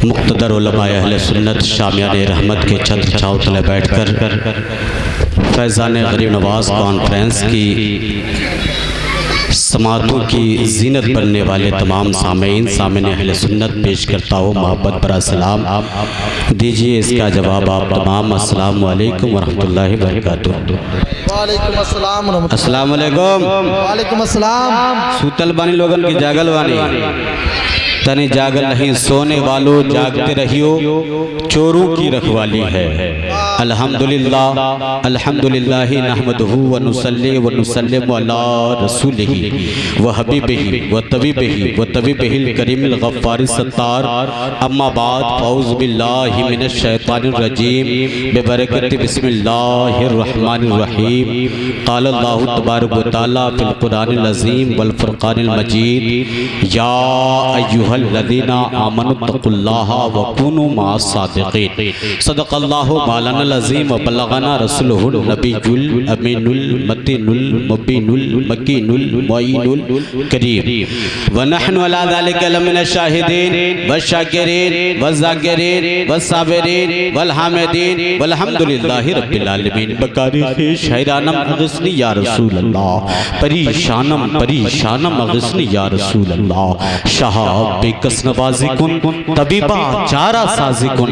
मुक़्तदर उलमा अहले सुन्नत शामियान रहमत के छत्र छाँव तले बैठकर फैज़ान गरीब नवाज़ कॉन्फ्रेंस की समातों की जीनत बनने वाले तमाम सामीन अहले सुन्नत पेश करता हूँ मोहब्बत भरा सलाम। दीजिए इसका जवाब आप तमाम। अस्सलाम वालेकुम वरहमतुल्लाहि वबरकातुहू। अस्सलाम वालेकुम। सूतल बानी लोगन की जागल बानी तने जागल नहीं, सोने वालों जागते रहियो, चोरों की रखवाली है। अल्हम्दुलिल्लाह अल्हम्दुलिल्लाह नहमदुहु व नुसल्ली व नुसल्लिमु अला रसूलिही व हबीबिही व तबीबिहिल करीमिल गफ्फारिस सत्तार। अम्मा बाद फौज़ बिल्लाहि मिनश शैतानिर रजीम बिबरकति बिस्मिल्लाहिर रहमानिर रहीम। क़ाल अल्लाहु तबारक व तआला फ़िल क़ुरानिल अज़ीम वल फ़ुरक़ानिल मजीद या अय्युहल्लज़ीना आमनुत्तक़ुल्लाहा व कूनू मअस सादिक़ीन। सदक़ल्लाहु मौलाना अज़ीम व बल्लगना रसूलुहुन नबियुल अमीनुल मतीनुल मुबीनुल मकीनुल मुईनुल करीम व नहनु अला ज़ालिका लमिनश शाहिदीन वश्शाकिरीन वज़्ज़ाकिरीन वस्साबिरीन वल हामिदीन वल्हम्दुलिल्लाहि रब्बिल आलमीन। बकारी शहरानम अग़िस्नी या रसूल अल्लाह, परेशानम परेशानम अग़िस्नी या रसूल अल्लाह। शाह बेकस नवाज़ी कुन तबीबा चारा साज़ी कुन,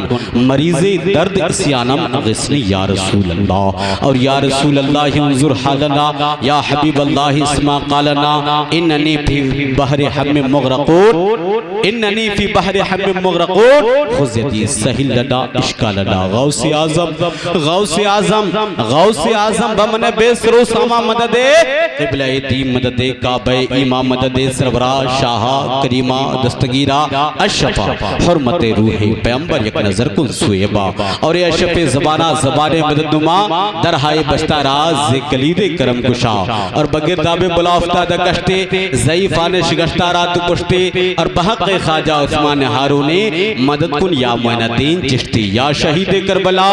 मरीज़े दर्द इस्यानम अग़िस्नी या रसूल अल्लाह। और या रसूल अल्लाह उन्ज़ुर हालना, या हबीब अल्लाह इस्मा क़ालना, इन्ननी फ़ी बहरि हम्मिन मुग़रक़ून, इन्ननी फ़ी बहरि हम्मिन मुग़रक़ून, ख़ुज़ यदी सहिल लना इश्कालना। गौसे आज़म गौसे आज़म गौसे आज़म बमने बेसरो सामा मददे क़िबला दीन मददे काबे इमाम मददे सरवरा शाह करीमा दस्तगीरा अशफा हुर्मत रूहे पैगंबर एक नजर कुल सुएबा। और ये अशफ़े ज़बाना ज़बाने मददनुमा दरहाए बस्ता राज कलीदे करम कुशा। और बगिरदाबे बुलाफ्ता द कश्ते ज़ईफ़ाने शिकस्ता रात कुश्ते। और बहक़ ख़ाजा उस्मान हारूनी मदद कुन या मोइनुद्दीन चिश्ती। या शहीदे करबला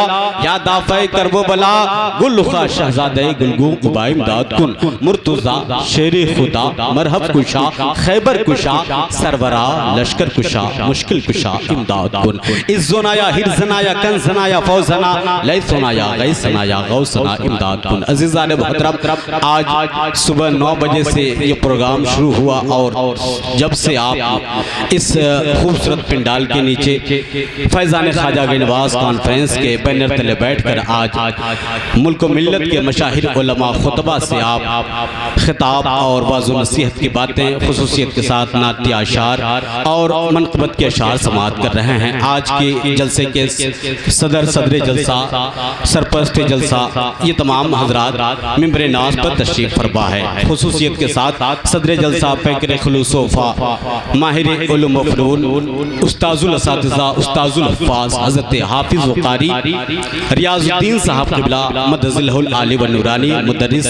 या दाफ़े करबला गुलखा शहज़ादे गुलगू क़ुबा इमदाद कुन। मुर्तज़ा शेरे खुदा मरहब कुशा खैबर कुशा सरवरा लश्कर कुशा मुश्किल कुशा इमदाद कुन। इज़्ज़नाया हिरज़नाया कंज़नाया फौज़ना लैसनाया गैसनाया गौसना इमदाद कुन। अज़ीज़ान मुहतरम, आज सुबह 9 बजे से ये प्रोग्राम शुरू हुआ और जब से आप इस खूबसूरत पंडाल के नीचे फैज़ान ख्वाजा गरीब नवाज़ कॉन्फ्रेंस के बैनर तले बैठकर आज मुल्क मिल्लत के मशाहिर उलमा खुतबा से आप खिताब और वाज़ो नसीहत की बातें खुसूसियत के साथ नातिया अशार और मनक़बत के अशार समाअत कर रहे हैं। आज के जलसे के सदर जलसा सरपरस्त जलसा ये तमाम हजरात मिंबर नाज पर तशरीफ़ फरमा है। खुसूसियत के साथ सदर जलसा पैकर खुलूसोफ़ा माहिर उलूम व फ़नून उस्ताज़ुल असातिज़ा उस्ताज़ुल हुफ़्फ़ाज़ हज़रत हाफ़िज़ व क़ारी रियाज़ुद्दीन साहब क़िबला मदज़िलहुल आली व नूरानी मुदर्रिस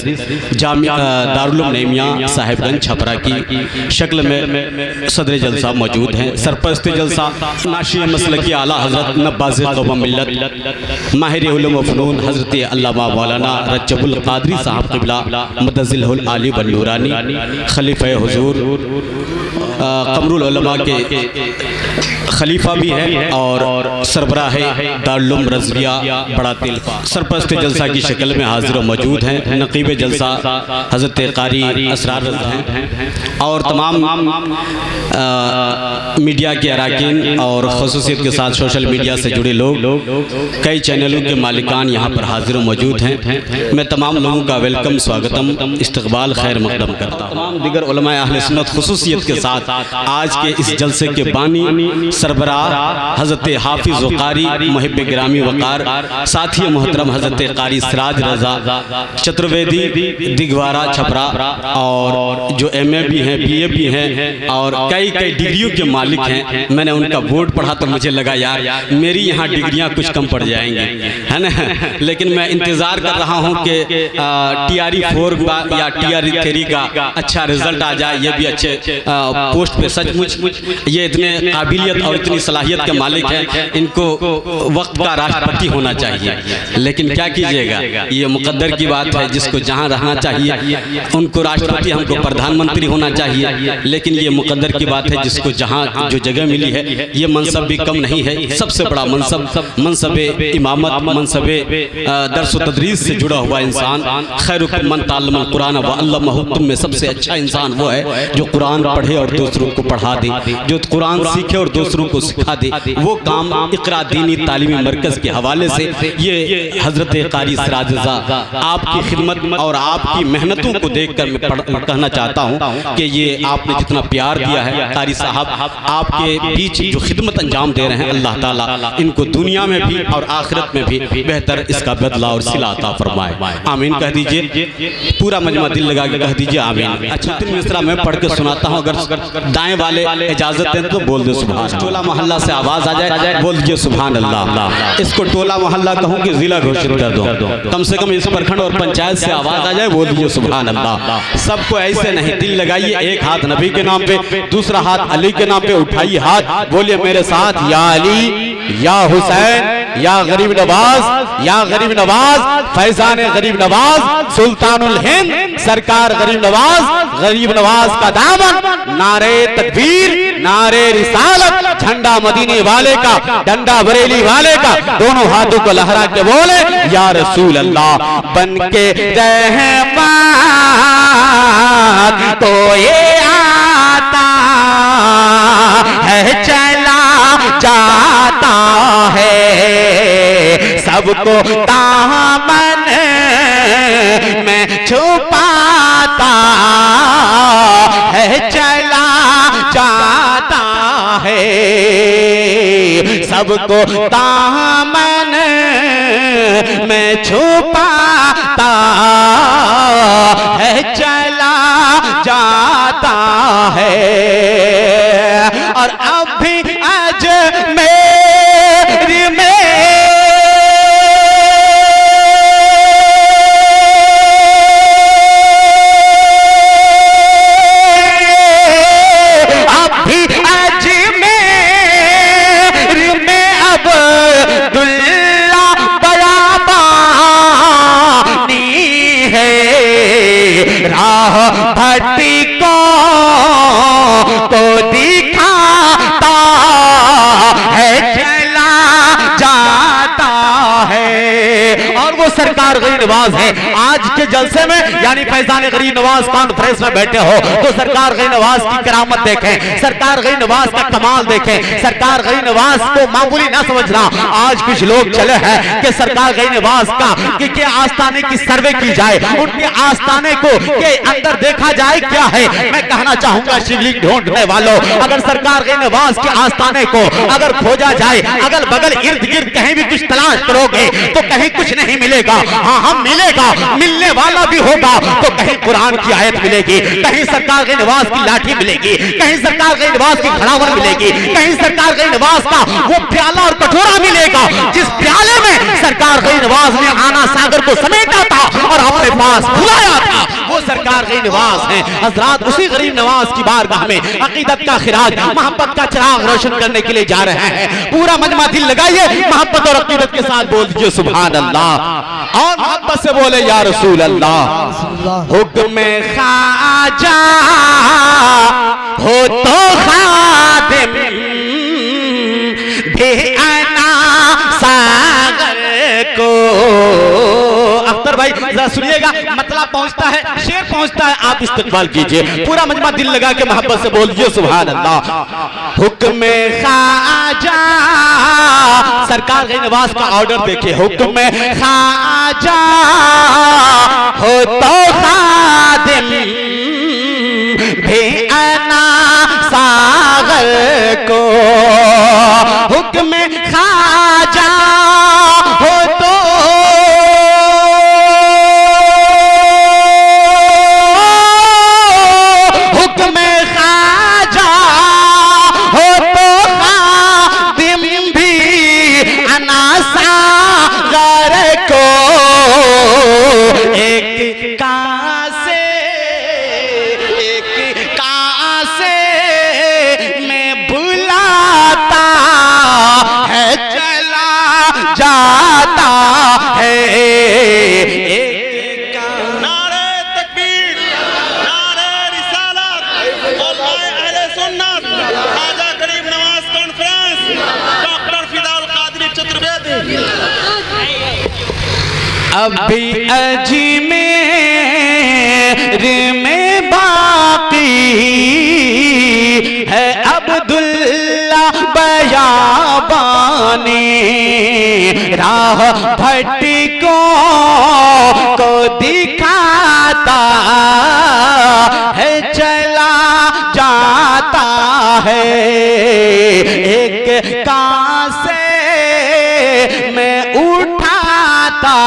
जामिया दारुल उलूम नईमिया साहिबगंज छपरा की शक्ल में सदर जलसा मौजूद हैं। सरपरस्त जलसा नाशिर मसलकी आला हज़रत नब्बाज़ क़ौम मिल्लत माहिर उलूम व फ़नून हज़रत अल्लामा मौलाना रज्जबुल क़ादरी साहब क़िबला मदज़िलहुल आली व नूरानी खलीफ़ा हुज़ूर क़मरुल उलमा के खलीफा भी है और सरबराह दारुल उलूम रज़विया बड़ा तिल सरपरस्त जलसा की शक्ल में हाजिर व मौजूद हैं। नक़ीब जलसा हज़रत क़ारी असरार हैं और तमाम मीडिया के अराकीन और ख़ुसूसियत के साथ सोशल मीडिया से जुड़े लोग कई चैनलों के मालिकान यहाँ पर हाजिर व मौजूद हैं। मैं तमाम लोगों का वेलकम स्वागतम इस्तक़बाल खैर मक़दम करता हूँ। तमाम दीगर उलमा अहले सुन्नत ख़ुसूसियत के साथ आज के इस जलसे के बानी सरबराह हज़रत हाफ़िज़ व क़ारी मुहिब गिरामी वक़ार साथी मोहतरम हज़रत क़ारी सिराज रज़ा चतुर्वेदी दिगवारा छपरा और जो MA भी हैं BA भी हैं और कई डिग्रियों के मालिक हैं। मैंने उनका बोर्ड पढ़ा तो मुझे लगा यार मेरी यहाँ डिग्रियाँ कुछ कम पड़ जाएंगी, है ना। लेकिन मैं इंतज़ार कर रहा हूँ कि TRE 4 का या TRE 3 का अच्छा रिजल्ट आ जाए, ये भी अच्छे पोस्ट पे। सचमुच ये इतने काबिलियत और इतनी सलाहियत के मालिक हैं, इनको वक्त का राष्ट्रपति होना चाहिए। लेकिन क्या कीजिएगा, ये मुकद्दर की बात है, जिसको जहाँ रहना चाहिए उनको राष्ट्रपति, हमको प्रधानमंत्री होना चाहिए। लेकिन ये मुकद्दर की बात है, जिसको जहाँ जो जगह मिली है, ये मनसब भी कम नहीं है। सबसे बड़ा मनसब मनसब इमामत, मनसब दर्स व तदरीस से जुड़ा हुआ इंसान। खैरुकुम मन तअल्लमल कुरान व अल्लमहु, तुम में सबसे अच्छा इंसान वो है जो कुरान पढ़े और दूसरों को पढ़ा दे, जो कुरान सीखे और दूसरों को सिखा दे। वो काम इकरा दीनी तालीमी मरकज़ के हवाले से ये हज़रत कारी सिराज रज़ा आपकी खिदमत और आपकी मेहनतों को देखकर मैं कहना चाहता हूँ कि ये आपने जितना प्यार दिया है कारी साहब, आपके बीच जो खिदमत अंजाम दे रहे हैं, अल्लाह ताला इनको दुनिया में भी और आखिरत में भी बेहतर इसका बदला और सिला अता फरमाए। आमीन कह दीजिए। पूरा मजमा दिल लगा के कह दीजिए आमीन। अच्छा, 3 मिसरा मैं पढ़ के सुनाता हूँ, अगर दाएं वाले इजाजत दें तो बोल दो सुभान। टोला मोहल्ला से आवाज आ जाए, बोल दीजिए सुभान अल्लाह। इसको टोला मोहल्ला कहूँ कि जिला घोषित कर दो, कम से कम इस प्रखंड और पंचायत से आवाज आ जाए, बोल दीजिए सुभान अल्लाह। सबको ऐसे नहीं, दिल लगाइए, एक हाथ नबी के नाम पे, दूसरा हाथ अली के नाम पे उठाइए हाथ, बोलिए मेरे साथ, या अली या हुसैन या गरीब नवाज, या गरीब नवाज, फैजान गरीब नवाज, सुल्तानुल हिंद सरकार गरीब नवाज का दामन, नारे तकबीर, नारे रिसालत, झंडा मदीने वाले का, डंडा बरेली वाले का, दोनों हाथों को लहरा के बोले या रसूल अल्लाह। बन के रहमत तो ये आता है, चला जाता है, सबको दामन में छुपाता है, चला जाता है, सबको दामन में छुपाता है, चला जाता है। और अब भी अजमेर में भट्टी को दिखाता है, चला जाता है। और वो सरकार गरीब नवाज है। आज के जलसे में यानी फैजान गरीब नवाज कॉन्फ्रेंस में बैठे हो तो सरकार गरीब नवाज की करामत देखें, सरकार गरीब नवाज का कमाल देखें, सरकार गरीब नवाज को मामूली ना समझना। आज कुछ लोग चले हैं कि सरकार गरीब नवाज का कि आस्थाने की सर्वे की जाए, उनके आस्थाने को के अंदर देखा जाए क्या है। मैं कहना चाहूंगा शिवलिंग ढूंढने वालों, अगर सरकार गरीब नवाज के आस्थाने को अगर खोजा जाए, अगल बगल इर्द गिर्द कहीं भी कुछ तलाश करोगे तो कहीं कुछ नहीं मिलेगा। हाँ हम मिलेगा, मिलने वाला भी होगा तो कहीं कुरान की आयत मिलेगी, कहीं सरकार के नवाज की लाठी मिलेगी, कहीं सरकार के नवाज की घड़ावर मिलेगी, कहीं सरकार के नवाज का वो प्याला और कटोरा मिलेगा जिस प्याले में सरकार के नवाज ने आना सागर को समेटा था और अपने पास बुलाया था, वो सरकार के नवाज हैं। हजरात उसी गरीब नवाज की बारगाह में अकीदत का खिराज, मोहब्बत का चिराग रोशन करने के लिए जा रहे हैं। पूरा मजमा दिल लगाइए, मोहब्बत और अकीदत के साथ बोल दीजिए सुभान अल्लाह और मोहब्बत से बोले या रसूल अल्लाह। हुक्म ख्वाजा हो तो खादिम भी आना सागर को। अख्तर भाई जरा सुनिएगा, मतलब पहुंचता है, शेर पहुंचता है, आप इस्तकबाल कीजिए। पूरा मजमा दिल लगा के मोहब्बत से बोल दीजिए सुभान अल्लाह। हुक्म ख्वाजा, सरकार के नवाज का ऑर्डर देखिए, हुक्म ख्वाजा हो तो खादिम भी आना सागर को। हुक्म ख्वाजा हो तो मैं बुलाता जाता है। नारे तकबीर, नारे रिसालत, उलमाए अहले सुन्नत, ख्वाजा गरीब नवाज कॉन्फ्रेंस, डॉक्टर फिदाउल कादरी चतुर्वेदी। अब भी अजमेर में बाकी है अब्दुल्ला बयाबानी, राह भटकों को दिखाता है चला जाता है। एक कांसे में उठाता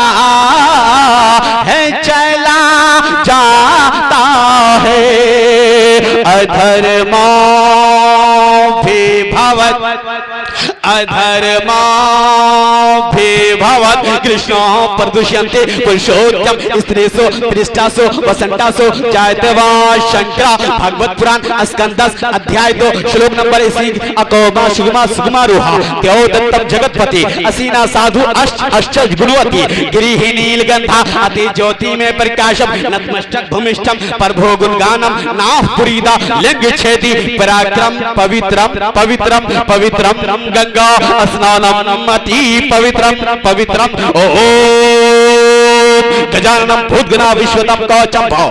है चला जाता है। अधर्मो विभवत् अधर्मो विभवत् कृष्णो प्रदुष्यन्ते पुरुषोत्तम स्त्रीसु त्रिष्टासु वसंतासु जायते शंकर भागवत पुराण स्कंदस अध्याय 2 श्लोक नंबर 21 अकोमा सुगमा सुगमा रुहा त्यो दत्तम जगतपति असीना साधु अष्ट गुणवती गिरिहि नीलगंधा अति ज्योति में प्रकाशम नतमस्तक भूमिष्ठम प्रभो गुणगानम नाह पुरीदा लिंग छेदी पराक्रम पवित्रम पवित्रम पवित्रम गंगा स्नानम अति पवित्रम पवित्रम ओम गजाननम भूतगणा विश्वतम कवचम भव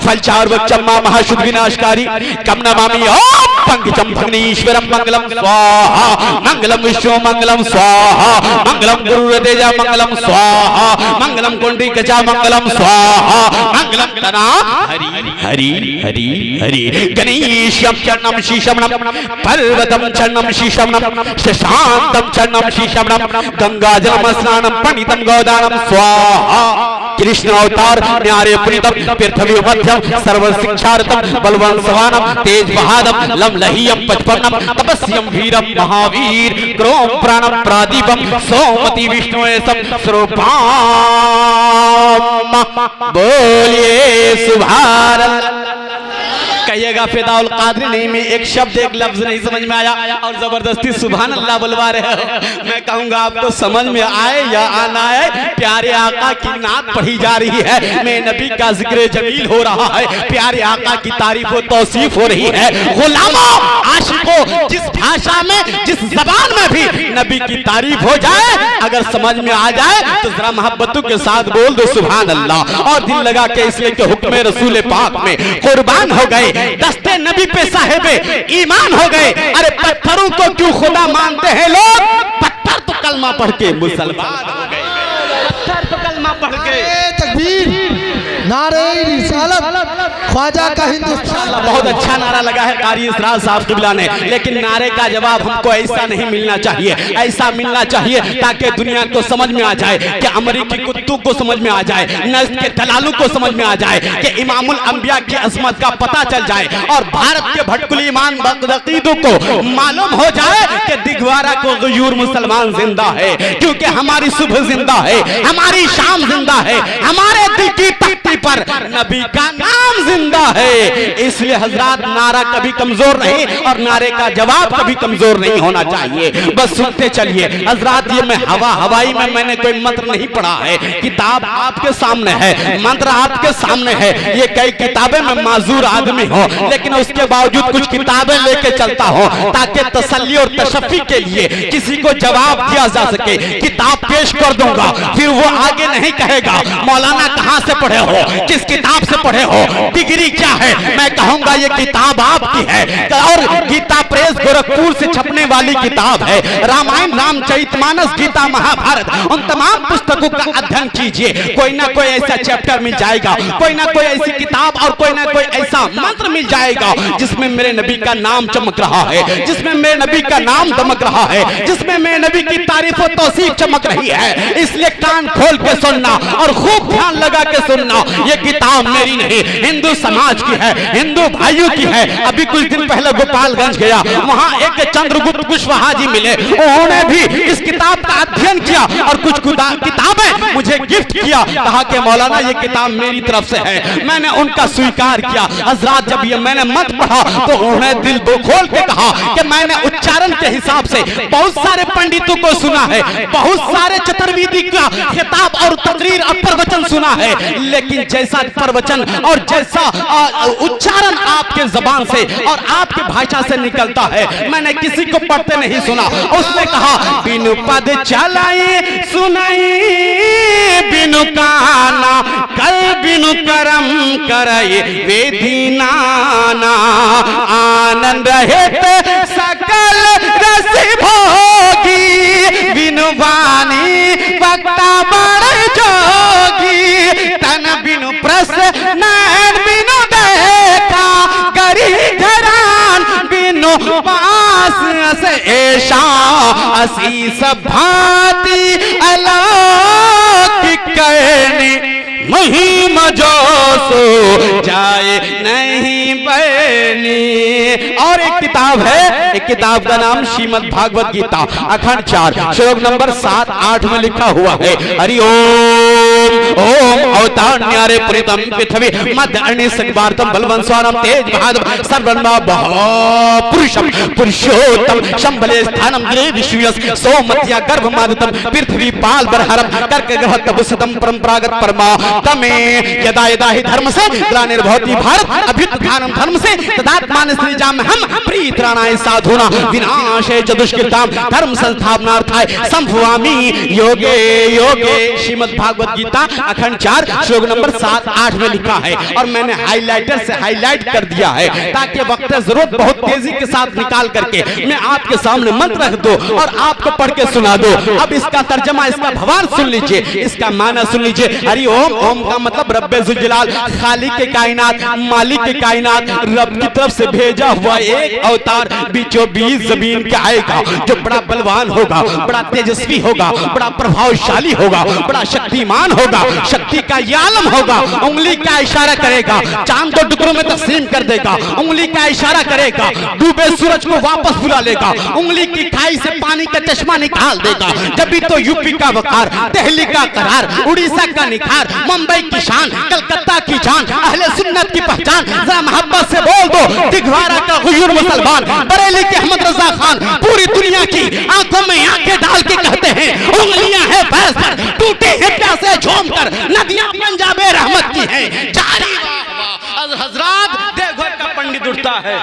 फलचार्वचम महाशुभ विनाशकारी कम नमामि ओम पंकजम भगनीश्वरम मंगलम स्वाहा मंगलम विष्णु मंगलम स्वाहा मंगलम गुरुरतेजा मंगलम स्वाहा मंगलम कुंडी गजा मंगलम स्वाहा मंगलम तना हरि हरि हरि हरि गणेशम चरणम शीशमणम पर्वतम चरणम शीशमणम शशांतम चरणम शीशमणम गंगाजलम स्नानम पंडितम गोदानम स्वाहा कृष्ण अवतार न्यारे प्रीतम पृथ्वी मध्यम सर्व शिक्षार्थम बलवान सवानम तेज बहादम लम लहियम पचपन्नम तपस्यम वीरम महावीर क्रोम प्राणम प्रादीपम सोमति विष्णु स्वरूपम बोलिए सुभान कहिएगा फिदाउल कादरी नहीं में एक शब्द एक लफ्ज नहीं समझ में आया और जबरदस्ती सुभान अल्लाह बुलवा रहे हो। मैं कहूंगा आपको समझ में आए या आना है, प्यारे आका की नात पढ़ी जा रही है, मैं नबी का जिक्र जमील हो रहा है, प्यारे आका की तारीफ व तौसीफ हो रही है। गुलामों आशिकों जिस भाषा में जिस जबान में भी नबी की तारीफ हो जाए अगर समझ में आ जाए तो जरा मोहब्बतों के साथ बोल दो सुभान अल्लाह और दिल लगा के इसलिए कि हुक्म रसूल पाक में कुर्बान हो गए, दस्ते नबी पे साहिबे ईमान हो गए। अरे पत्थरों को क्यों खुदा मानते हैं लोग, पत्थर तो कलमा पढ़ के मुसलमान हो गए, पत्थर तो कलमा पढ़ के। तकबीर, नारे रिसालत, ख्वाजा का हिंदुस्तान। बहुत अच्छा नारा लगा है कारी इसरार साहब किबला ने, लेकिन नारे का जवाब हमको ऐसा नहीं मिलना चाहिए, ऐसा मिलना चाहिए ताकि दुनिया को समझ में आ जाए, कि अमरीकी कुत्तों को समझ में आ जाए, नस्ल के दलालों को समझ में आ जाए, कि इमामुल अंबिया की अजमत का पता चल जाए और भारत के भटकुली ईमान बक़ीदों को मालूम हो जाए कि दिगवारा को गयूर मुसलमान जिंदा है, क्योंकि हमारी सुबह जिंदा है, हमारी शाम जिंदा है, हमारे दिल की तख्ती पर नबी का नाम जिंदा है। इसलिए हजरात नारा कभी कमजोर नहीं और नारे का जवाब कभी कमजोर नहीं होना चाहिए। बस सुनते चलिए हजरात, ये मैं हवाई में मैंने कोई मंत्र नहीं पढ़ा है, किताब आपके सामने है, मंत्र आपके सामने है। ये कई किताबें मैं माजूर आदमी हूँ, लेकिन उसके बावजूद कुछ किताबें लेके चलता हूँ ताकि तसल्ली और तशफ़ी के लिए किसी को जवाब दिया जा सके। किताब पेश कर दूंगा, फिर वो आगे नहीं कहेगा मौलाना कहाँ से पढ़े हो, किस किताब से पढ़े हो, डिग्री क्या है। मैं कहूंगा ये किताब आपकी है और गीता प्रेस गोरखपुर से छपने वाली किताब है। रामायण रामचरितमानस गीता महाभारत उन तमाम पुस्तकों का अध्ययन कीजिए, कोई ना कोई ऐसा चैप्टर मिल जाएगा, कोई ना कोई ऐसी किताब और कोई ना कोई ऐसा मंत्र मिल जाएगा जिसमें मेरे नबी का नाम चमक रहा है, जिसमें मेरे नबी का नाम दमक रहा है, जिसमें मेरे नबी की तारीफ और तौसीफ चमक रही है। इसलिए कान खोल के सुनना और खूब ध्यान लगा के सुनना ये किताब मेरी नहीं, हिंदू समाज की है, हिंदू भाइयों की है। अभी कुछ दिन पहले गोपालगंज गया, वहां एक चंद्रगुप्त कुशवाहा जी मिले, उन्होंने भी इस किताब का अध्ययन किया और कुछ किताबें मुझे गिफ्ट किया। कहा कि मौलाना ये किताब मेरी तरफ से है। मैंने उनका स्वीकार किया। हजरात जब ये मैंने मत पढ़ा तो उन्होंने दिल खोल के कहा कि मैंने उच्चारण के हिसाब से बहुत सारे पंडितों को सुना है, बहुत सारे चतुर्वेदी का खिताब और तकरीर और प्रवचन सुना है, लेकिन जैसा प्रवचन और जैसा उच्चारण आपके जबान से और आपकी भाषा से निकलता है मैंने किसी को पढ़ते नहीं सुना। उसने कहा बिनु पद चलाए सुनाई बिनु काना कल बिनु करम करे वेदी नाना आनंद रहित सकल रस भोगी बिनु वाणी वक्ता बड़ जोगी तन बिनु प्रश्न नैन बिनु देखा गरी घरान बिनु पास से ऐशा असीस भांति अलौकिक करनी महिम जो सो जाए नहीं बनी। और एक किताब है, एक किताब का नाम श्रीमद् भागवत गीता अखंड 4 श्लोक नंबर 7-8 में लिखा हुआ है हरि ओम ओम अवतार न्यारे प्रीतम पृथ्वी मध्य अग्नि सगवार्तम बलवंस्वानम तेज बहादुर सर्वन्मा पुरुषम पुरुषोत्तम शंभले स्थानम गिरे विश्वयस सोमत्या गर्भमादितम पृथ्वी पाल बरहरम कर्क ग्रह तपसतम परंपरागत परमा तमे यदा यदा ही धर्म से ग्लानिर्भवति भारत अभ्युत्थानम धर्म से तदात्मान सृजाम हम प्रीतराणाय साधुना विनाशे च दुष्कृताम धर्म संस्थापनार्थाय संभवामि योगे योगे। श्रीमद् भागवत गीता अखंड 4 श्लोक नंबर 7-8 में लिखा है और मैंने हाइलाइटर से हाईलाइट कर दिया है ताकि वक्त जरूरत बहुत तेजी के साथ निकाल करके मैं आपके सामने मंत्र रख दो और आपको पढ़ के सुना दो। अब इसका तर्जमा, इसका भवान सुन लीजिए, इसका माना सुन लीजिए। हरि ओम, ओम का मतलब रब्बे जुल्जलाल, खालिक के कायनात, मालिक के कायनात, रब की तरफ से भेजा हुआ एक अवतार बीचों बीच जमीन के आएगा जो बड़ा बलवान होगा, बड़ा तेजस्वी होगा, बड़ा प्रभावशाली होगा, बड़ा शक्तिमान होगा, शक्ति का ये आलम होगा। उंगली का इशारा करेगा, चांद को टुकड़ों में तकसीम कर देगा, उंगली का इशारा करेगा, डूबे सूरज को वापस बुला लेगा, उंगली की खाई से पानी का चश्मा निकाल देगा। जब भी तो यूपी का वकार, दिल्ली का करार, उड़ीसा का निखार, मुंबई की शान, कलकत्ता की जान, अहले सुन्नत की पहचान, जरा मोहब्बत से बोल दो दिघवारा का गुयूर मुसलमान, बरेली के अहमद रजा खान, पूरी दुनिया की आंखों में आंखें डाल के कहते हैं उंगलियां हैं फैज पर, टूटे हैं प्यासे झूम कर, नदियां पंजाबे रहमत की हैं जारी। हजरात देवघर का पंडित उठता है,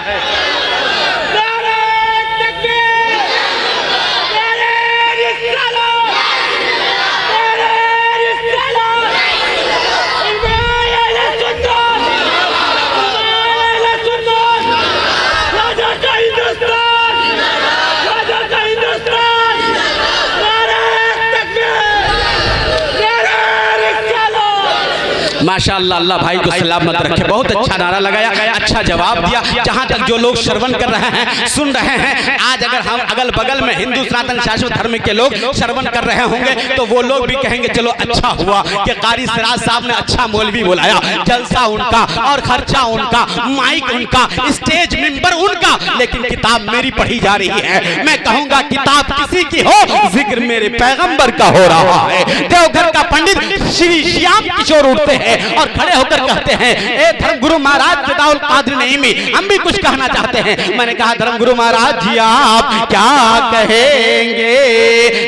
माशाअल्लाह, अल्लाह भाई को सलामत रखे। बहुत अच्छा नारा लगाया, अच्छा जवाब दिया। जहां तक जो लोग श्रवण कर रहे हैं, सुन रहे हैं, आज अगर हम अगल बगल में हिंदू सनातन शाश्वत धर्म के लोग श्रवण कर रहे होंगे तो वो लोग भी कहेंगे चलो अच्छा हुआ कि कारी सिराज साहब ने अच्छा मौलवी बुलाया, जलसा उनका और खर्चा उनका, माइक उनका, स्टेज मेंबर उनका, लेकिन किताब मेरी पढ़ी जा रही है। मैं कहूंगा किताब किसी की हो, जिक्र मेरे पैगंबर का हो रहा है। देवघर का पंडित श्री श्याम किशोर उठते हैं और खड़े होकर कहते हैं ए धर्मगुरु महाराज फिदाउल कादरी नईमी, हम भी कुछ कहना चाहते हैं। मैंने कहा धर्मगुरु महाराज जी आप क्या कहेंगे?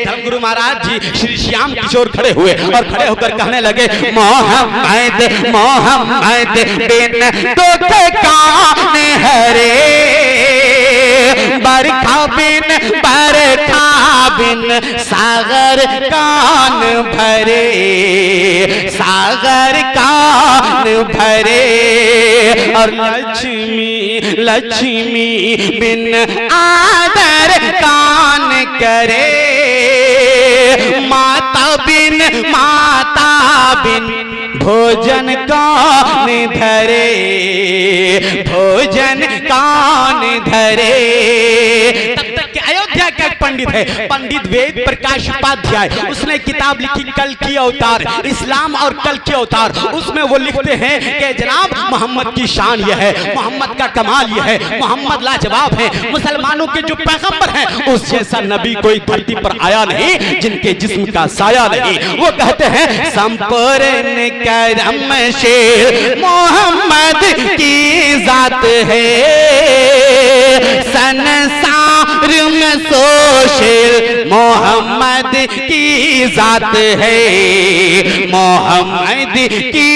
धर्मगुरु महाराज जी श्री श्याम किशोर खड़े हुए और खड़े होकर कहने लगे मोहम्मद मोहम्मद बिन तो कान हरे, बरखा बिन बरखा बिन सागर कान भरे, सागर कान भरे, और लक्ष्मी लक्ष्मी बिन आदर कान करे, माता बिन भोजन कान धरे, भोजन कान धरे। तब तक के अयोध्या का एक पंडित है, पंडित वेद प्रकाश उपाध्याय, उसने किताब लिखी कल की अवतार, इस्लाम और कल की अवतार। उसमें वो लिखते हैं कि जनाब मोहम्मद की शान यह है, मोहम्मद का कमाल यह है, मोहम्मद लाजवाब है, मुसलमानों के जो पैगंबर हैं उस जैसा नबी कोई धरती पर आया नहीं, जिनके जिस्म का साया नहीं। वो कहते हैं संपूर्ण करम शेर मोहम्मद की जात है, संसार में सो शेर मोहम्मद की जात है, मोहम्मद की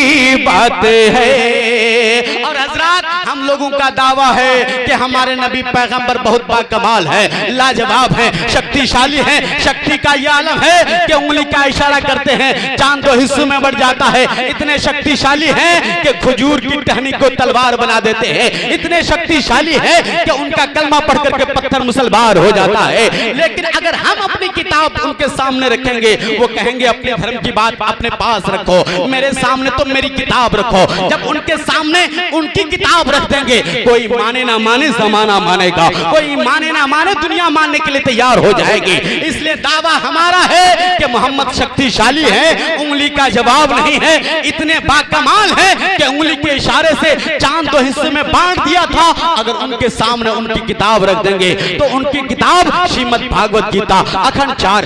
बात है। और हजरात हम लोगों का दावा है कि हमारे नबी पैगंबर बहुत बाकमाल है, लाजवाब है, शक्तिशाली है। शक्ति का यह आलम है कि उंगली का इशारा करते हैं चांद दो हिस्सों में बढ़ जाता है। इतने शक्तिशाली हैं कि खजूर की टहनी को तलवार बना देते हैं। इतने शक्तिशाली है कि उनका कलमा पढ़ करके पत्थर मुसलमान हो जाता है। लेकिन अगर हम अपनी किताब उनके सामने रखेंगे, वो कहेंगे अपने धर्म की बात अपने पास रखो, मेरे सामने तो मेरी किताब रखो। जब उनके सामने उनकी किताब रख देंगे, कोई माने ना माने जमाना मानेगा, कोई माने ना माने दुनिया मानने के लिए तैयार हो जाएगी। इसलिए दावा हमारा है कि मोहम्मद शक्तिशाली है, उंगली का जवाब नहीं है। इतने बाकमाल है कि उंगली के इशारे से चांद दो हिस्से में बांट दिया था। अगर उनके सामने उनकी किताब रख देंगे तो उनकी किताब श्रीमद् भागवत गीता अखंड 4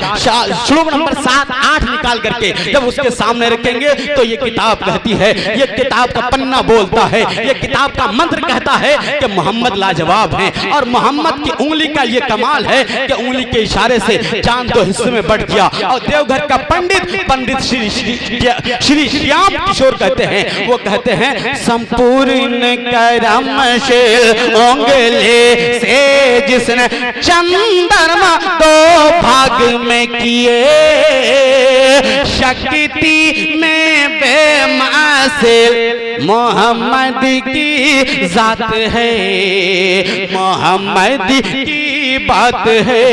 श्लोक नंबर 7, 8 निकाल करके जब उसके सामने रखेंगे तो ये किताब कहती है, ये किताब का पन्ना बोलता है, ये किताब का मंत्र कहता है कि मोहम्मद लाजवाब हैं। और मोहम्मद की उंगली का ये कमाल है कि उंगली के इशारे से चांद दो हिस्से में बढ़ गया। और देवघर का पंडित श्री श्याम किशोर कहते हैं, वो कहते हैं संपूर्ण करम शेर उंगली से जिसने चंद्रमा दो भाग में किए, शक्ति में बेमासिल मोहम्मद की जात है, मोहम्मद की बात है।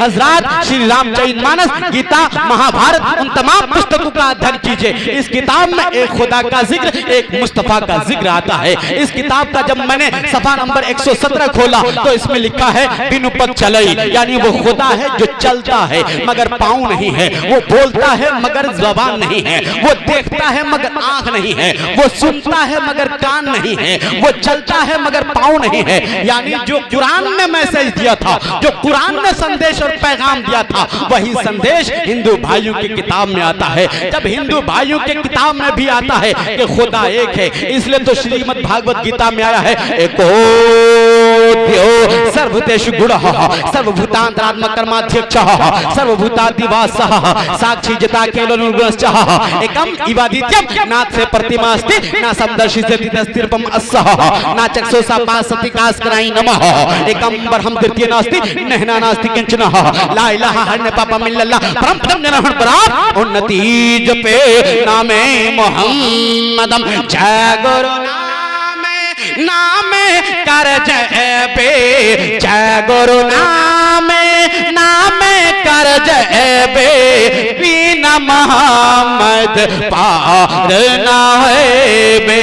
हजरात श्री रामचरितमानस, गीता, महाभारत, उन तमाम पुस्तकों का अध्ययन कीजिए। इस किताब में एक खुदा का जिक्र, एक मुस्तफा का जिक्र आता है। इस किताब का जब मैंने सफा नंबर 117 खोला तो इसमें लिखा है बिनु पद चलई, यानी वो खुदा है जो चलता है मगर पाँव नहीं है, वो बोलता है मगर जबान नहीं है, वो देखता है मगर आंख नहीं है, वो सुनता है मगर कान नहीं है, वो चलता है मगर पाँव नहीं है। यानी जो कुरान ने मैसेज दिया था, जो कुरान ने संदेश और पैगाम दिया था, वही संदेश हिंदू भाइयों की किताब में आता है। जब हिंदू भाइयों की किताब में भी आता है कि खुदा एक है, इसलिए तो श्रीमद् भागवत गीता में आया है एको सर्वभूतेषु गुणः सर्वभूतान्तरात्मा कर्माध्यक्षः सर्वभूतादिवासः साक्षी जता केवलो निर्गुणश्च एकम इवादित्यम नाथ से प्रतिमा अस्ति ना समदर्शिते तस्तिरपम अस्सः ना चक्षुषा पासति कास्कराय नमः एकम बरहम द्वितीय नास्ति नहना नास्ति किंचनः ला इलाहा हन्य पापम इल्लल्लाह परम पदम जनहन पराप उन्नति जपे नामे मोहम्मदम जय गुरु नामे कर जय बे जय गुरु नामे कर जय बे बिना मोहम्मद पार ना है बे।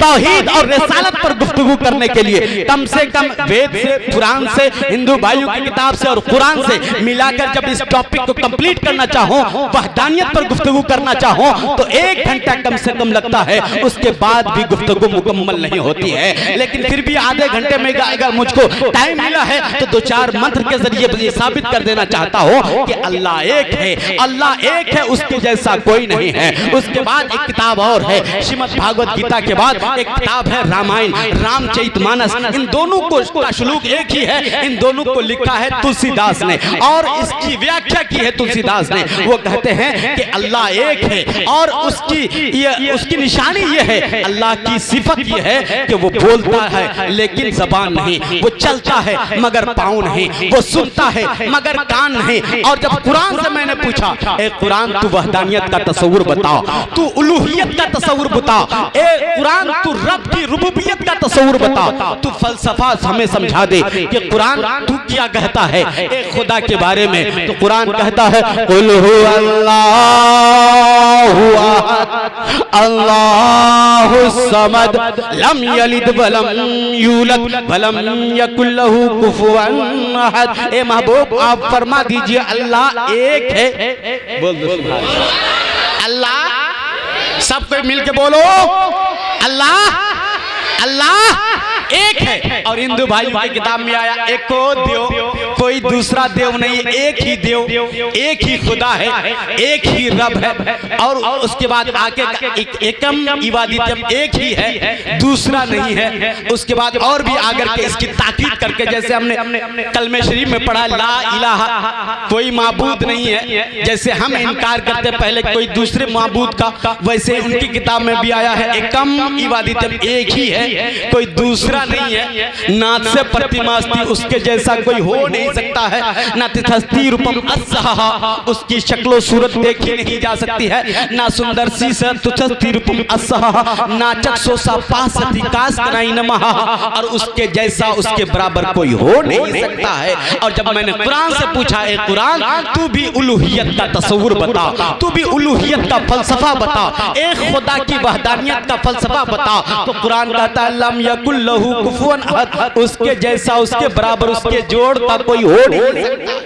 तौहीद और रिसालत पर गुफ्तगू करने के लिए कम से कम वेद से, कुरान से, हिंदू भाइयों की किताब से और कुरान से मिलाकर जब इस टॉपिक को कंप्लीट करना चाहूं, वहदानियत पर गुफ्तगू करना चाहूं तो 1 घंटा कम से कम लगता है। उसके बाद भी गुफ्तगू मुकम्मल नहीं होती है। लेकिन फिर भी आधे घंटे में अगर मुझको टाइम मिला है तो 2-4 मंत्र के जरिए ये साबित कर देना चाहता हूं कि अल्लाह एक है, अल्लाह एक है, उसके जैसा कोई नहीं है। उसके बाद एक किताब और है श्रीमद् भागवत गीता के बाद एक किताब है रामायण, रामचरितमानस। इन दोनों को श्लोक एक ही है, इन दोनों को लिखा है तुलसीदास ने और इसकी व्याख्या की है तुलसीदास ने। वो कहते हैं कि अल्लाह एक है और उसकी निशानी ये है, अल्लाह की सिफत ये है कि वो बोलता है लेकिन जबान नहीं, वो चलता है मगर पाँव नहीं, वो सुनता है मगर कान नहीं। और जब कुरान से मैंने पूछा ए कुरान तू वहदानियत का तस्वुर बताओ, तू उलूहियत का तस्वुर बताओ, ए कुरान तू रब की रुबूबियत का तस्वुर बताओ, तू फलसफा हमें समझा दे कि कुरान तू क्या कहता है एक खुदा के बारे में। तो कुरान कहता है कुल हु अल्लाह अल्लाहु अहद अल्लाहु समद लम यलिद वलम यूलद वलम यकुल लहू कुफुवन अहद। ए महबूब आप फरमा दीजिए अल्लाह एक है। बोल दो सुभान अल्लाह। अल्लाह सब कोई मिलके बोलो अल्लाह अल्लाह एक है। और हिंदू भाइयों की किताब में आया एको देव, कोई दूसरा देव नहीं, एक ही देव, एक ही खुदा है, एक ही रब है। और उसके बाद आके एकम इबादत एक ही है, दूसरा नहीं है। उसके बाद और भी आकर के इसकी ताकीद करके, जैसे हमने कलमे शरीफ में पढ़ा ला इलाहा, कोई माबूद नहीं है, जैसे हम इनकार करते पहले कोई दूसरे माबूद का, वैसे उनकी किताब में भी आया है एकम इबादत एक ही है, कोई दूसरा नहीं है। नाथ से प्रतिमास्ती उसके जैसा कोई हो नहीं सकता है। ना तिथस्ती रूपम अस्सहा, उसकी शक्लो सूरत देखी नहीं जा सकती है। ना सुंदर सी से तुथस्ती रूपम अस्सहा, ना चक्षो सा पासती कास कनाई नमहा, और उसके जैसा उसके बराबर कोई हो नहीं सकता है। और जब मैंने कुरान से पूछा ए कुरान तू भी उलूहियत का तस्वुर बता, तू भी उलूहियत का फलसफा बता, एक खुदा की वहदानियत का फलसफा बता, तो कुरान कहता है लम यकुल लहू कुफुवन अहद, उसके जैसा उसके बराबर उसके जोड़ का कोई हो नहीं सकता।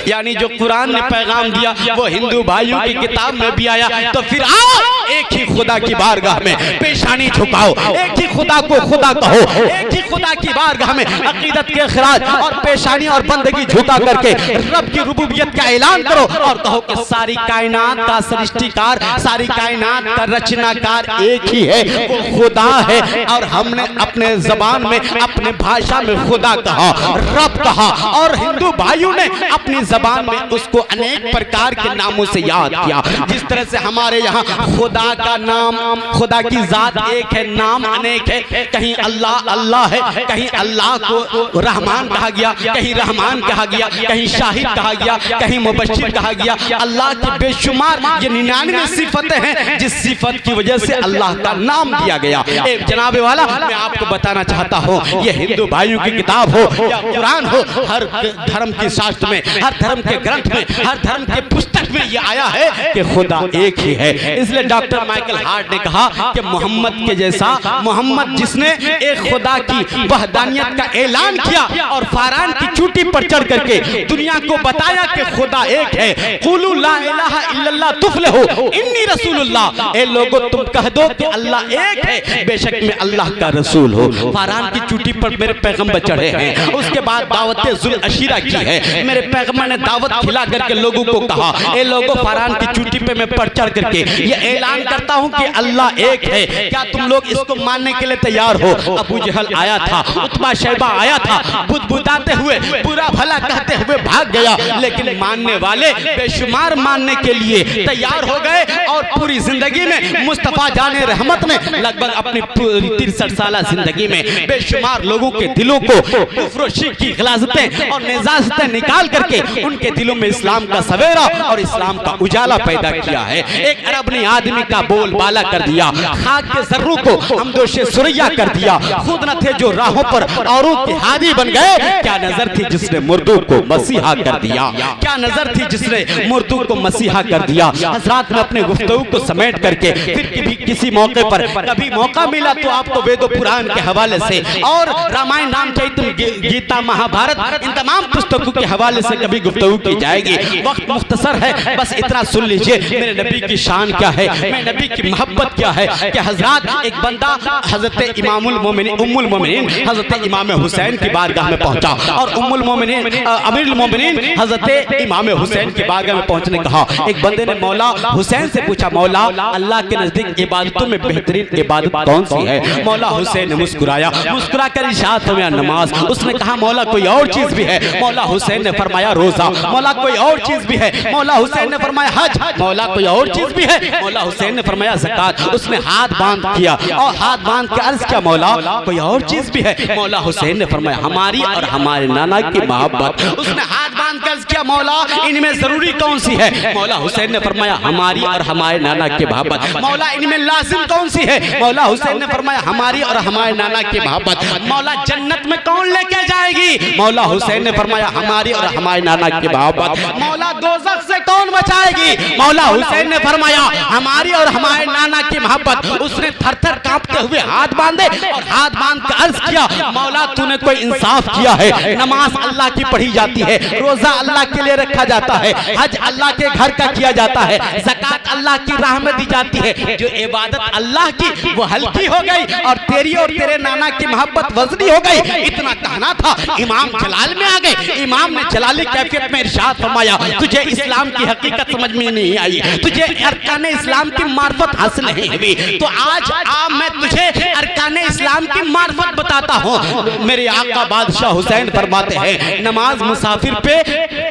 यानी जो कुरान ने पैगाम दिया वो हिंदू भाइयों की किताब में भी आया। तो फिर आओ एक ही खुदा की बारगाह में पेशानी झुकाओ, एक ही खुदा को खुदा कहो, एक ही खुदा की बारगाह में अकीदत के खराज और पेशानी और बंदगी झुका करके रब की रुबूबियत का ऐलान करो और कहो कि सारी कायनात का सृष्टिकार, सारी कायनात का रचनाकार एक ही है, वो खुदा है। और हमने अपने जबान में अपने भाषा में खुदा कहा, रब कहा, और हिंदू भाइयों ने अपनी जबान में उसको अनेक प्रकार के नामों से याद किया। जिस तरह से हमारे यहाँ खुदा का नाम, खुदा की जात एक है, नाम अनेक है। कहीं अल्लाह अल्लाह है, कहीं अल्लाह को रहमान कहा गया, कहीं रहमान कहा गया, कहीं शाहिद कहा गया, कहीं मुबश्शिर कहा गया। अल्लाह की बेशुमार ये 99 सिफतें हैं जिस सिफत की वजह से अल्लाह का नाम दिया गया। एक जनाबे वाला मैं आपको बताना चाहता हूँ, ये हिंदू भाइयों की किताब हो या कुरान हो, हर धर्म के शास्त्र में, हर धर्म के ग्रंथ में, हर धर्म के पुस्तक में ये आया है कि खुदा एक ही है। इसलिए डॉक्टर माइकल हार्ट ने कहा कि मोहम्मद के जैसा, मोहम्मद जिसने एक खुदा की वहदानियत का ऐलान किया और फारान की चोटी पर चढ़ करके दुनिया को बताया कि खुदा एक है, कुलू ला इलाहा इल्लल्लाह तुफ्लिहू इन्नी रसूलुल्लाह, ए लोगों तुम कह दो कि अल्लाह एक है, बेशक मैं अल्लाह का रसूल हूँ। फारान की चोटी पर मेरे पैगंबर चढ़े हैं, उसके बाद दावत जुल अशीरा की है, मेरे पैगंबर ने दावत खिला करके लोगों को कहा ए लोगों फारान की चोटी पे मैं पर चढ़ करके ये ऐलान करता हूँ कि अल्लाह एक है, क्या तुम लोग इसको मानने के लिए तैयार हो? अबू जहल आया था, उतबा शैबा आया था, बुदबुदाते हुए बुरा भला कहते हुए भाग गया, लेकिन मानने वाले बेशुमार मानने के लिए तैयार हो गए। और पूरी जिंदगी में मुस्तफा जाने रहमत ने लगभग अपनी 63 साल जिंदगी में बेशुमार लोगों के दिलों को कुफ्र शिर्क की गिलाज़तें और निजाजतें निकाल करके उनके दिलों में इस्लाम का सवेरा और इस्लाम का उजाला पैदा किया है। एक अरब ने आदमी का बोलबाला कर दिया, खाक के जर्रों को हमदोशे सुरैया कर दिया, खुद न थे जो राहों पर औरों के हादी बन गए। क्या नजर थी जिसने मुर्दों को मसीहा कर दिया, क्या नजर थी जिसने मुर्दों को मसीहा कर दिया। हजरात में अपने गुफ्तगू को समेट करके फिर कभी किसी मौके पर कभी मौका मिला तो आपको वेदों पुराण के हवाले से और रामायण रामचरित्र गीता महाभारत इन तमाम पुस्तकों के हवाले से कभी गुफ्तगू की जाएगी। वक्त मुख्तसर है, बस इतना सुन लीजिए मेरे नबी की शान क्या है, मेरे नबी की मोहब्बत क्या है। कि हजरात एक बंदा हजरत इमामुल मोमिनीन उम्मुल मोमिनीन हजरत इमाम हुसैन की बारगाह में पहुंचा और उम्मुल मोमिनीन अमीरुल मोमिनीन हजरत इमाम हुसैन की बारगाह में पहुंचने कहा। एक बंदे ने मौला हुसैन से पूछा, मौला अल्लाह के नजदीक इबादतों में बेहतरीन इबादत कौन सी है? मौला हुसैन ने मुस्कुराया, मुस्कुराकर इरशाद फरमाया नमाज। उसने कहा मौला कोई और चीज भी है? मौला हुसैन ने फरमाया रोजा। मौला कोई और चीज भी है? मौला हुसैन ने फरमाया हज। मौला कोई और चीज भी है? मौला हुसैन ने फरमाया ज़कात। उसने हाथ बांध किया और हाथ बांध के अर्ज किया मौला कोई और चीज भी है? मौला हुसैन ने फरमाया हमारी और हमारे नाना की मोहब्बत। उसने हाथ बांध कर अर्ज किया मौला इनमें जरूरी कौन सी है? मौला हुसैन ने फरमाया हमारी और हमारे नाना की मोहब्बत। मौला इनमें लाजिम कौन सी है? मौला हुसैन ने फरमाया हमारी और हमारे नाना की मोहब्बत। मौला जन्नत में कौन लेके जाएगी? मौला हुसैन ने फरमाया हमारी और हमारे नाना की मोहब्बत। मौला दोज़ख से कौन बचाएगा? जाएगी। मौला हुसैन ने फरमाया हमारी और हमारे नाना की मोहब्बत। उसने थर थर कांपते हुए हाथ बांधे और हाथ बांध कर अर्ज किया मौला तूने कोई इंसाफ किया है। नमाज अल्लाह की पढ़ी जाती है, रोजा अल्लाह के लिए रखा जाता है, हज अल्लाह के घर का किया जाता है, ज़कात अल्लाह की राह में दी जाती है। जो इबादत अल्लाह की वो हल्की हो गई और तेरी और तेरे नाना की मोहब्बत वजनी हो गई। इतना कहना था इमाम जलाल में आ गए। इमाम ने जलाली कैफियत में इरशाद फरमाया तुझे इस्लाम की हकीकत समझ में नहीं आई, तुझे अरकान इस्लाम की मार्फत हासिल नहीं हुई, तो आज मैं तुझे अरकान इस्लाम की मार्फत बताता हूँ। मेरे आका बादशाह हुसैन फरमाते हैं नमाज मुसाफिर पे